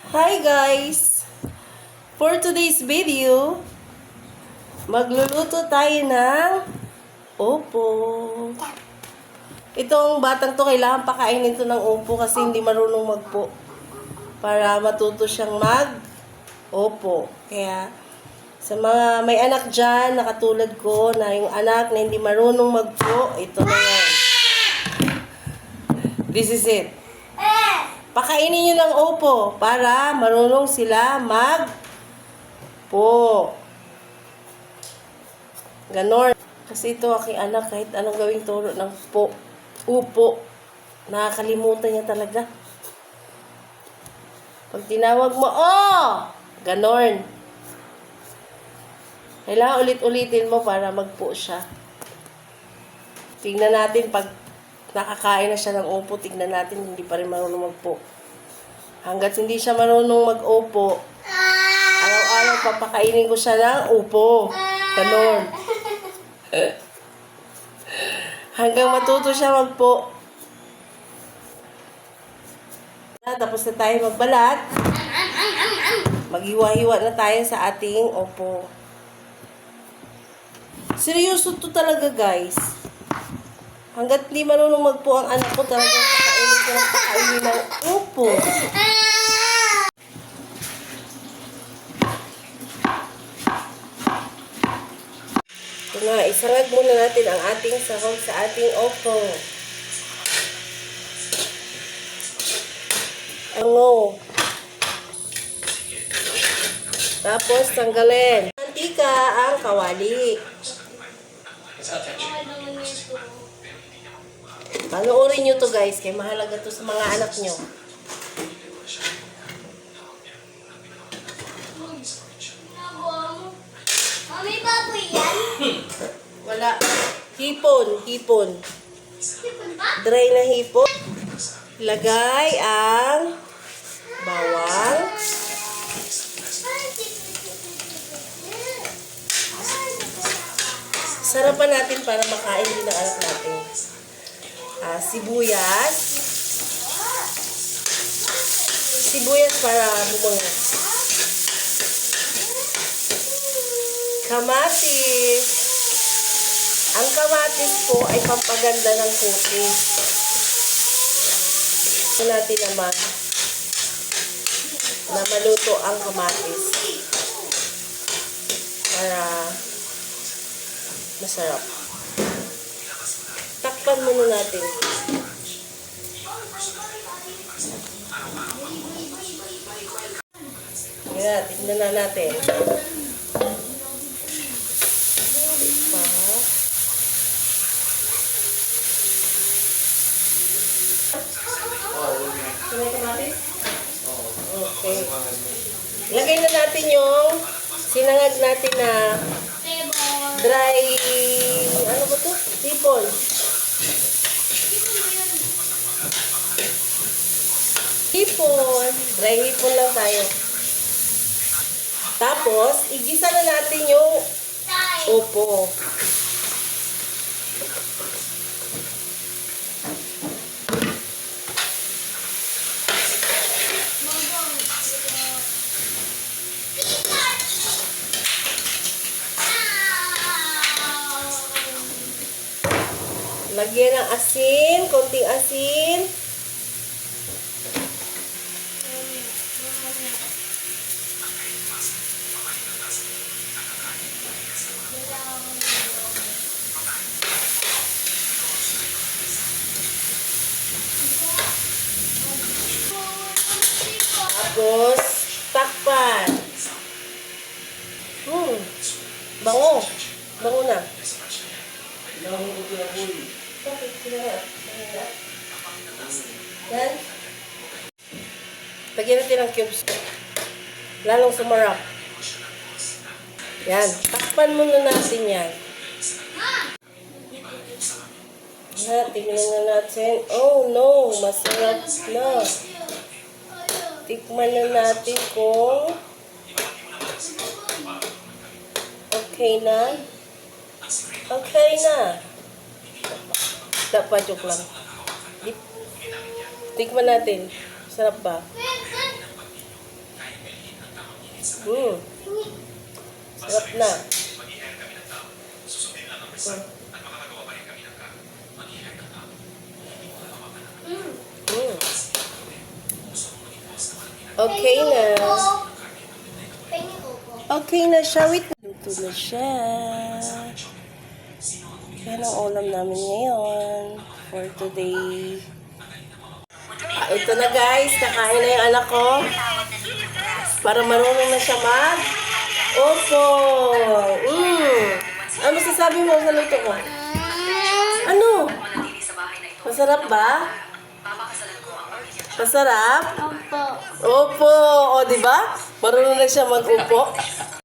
Hi guys! For today's video, magluluto tayo ng upo. Itong batang to kailangan pakainin to ng upo kasi hindi marunong magpo. Para matuto siyang mag-upo. Kaya sa mga may anak dyan na katulad ko na yung anak na hindi marunong magpo, ito na yan. This is it. Pakainin nyo ng upo para marunong sila mag-po. Ganon. Kasi ito aking anak kahit anong gawing turo ng po, upo, nakakalimutan niya talaga. Pag tinawag mo, oh! Ganon. Kailangan ulit-ulitin mo para mag-po siya. Tingnan natin pag nakakain na siya ng upo, tignan natin hindi pa rin marunong magpo. Hanggat hindi siya marunong mag-upo, araw-araw papakainin ko siya ng upo. Ganon. Hanggang matuto siya magpo. Tapos na tayo magbalat. Maghiwa-hiwa na tayo sa ating upo. Seryoso to talaga guys. Hanggat di marunong magpo ang anak ko, talagang pakainin ko ng pakainin ng upo. Ito na, isangag muna natin ang ating sahog sa ating upo. Ango. Tapos, tanggalin. Mantika ang kawali. Panoorin nyo to guys, kaya mahalaga to sa mga anak nyo. Mami, baboy yan? Wala. Hipon. Hipon ba? Dry na hipon. Lagay ang bawang. Sarapan natin para makain din ang anak natin. Sibuyas. Sibuyas para bumango. Kamatis. Ang kamatis po ay pampaganda ng kutis. Ito natin naman na maluto ang kamatis para masarap. Takpan muna natin. Ayan, tignan na natin. Okay. Lagay na natin yung sinangag natin na dry, ano ba to? Hipon. Hipon. Dry hipon lang tayo. Tapos, igisa na natin yung upo. Lagyan ng asin, konting asin. Tapos, takpan. Bango. Bango na. Yan. Lagyan natin ng cubes. Lalong sumarap. Yan. Takpan muna natin yan. Yan. Tingnan na natin. Oh no. Masarap na. Tikman na natin kung okay na. Okay na. Dapat joke lang. Tikman natin. Sarap ba? Sarap na. Okay na. Pengi upo. Okay na siya. Wait. Luto na siya. Yan ang ulam namin ngayon for today. Ito na guys. Kakain na yung anak ko. Para marunong na siya mag. Opo. Ano masasabi mo sa luto ko? Ano? Masarap ba? Masarap? Opo. Opo. O, di ba? Marunong na siya mag-upo.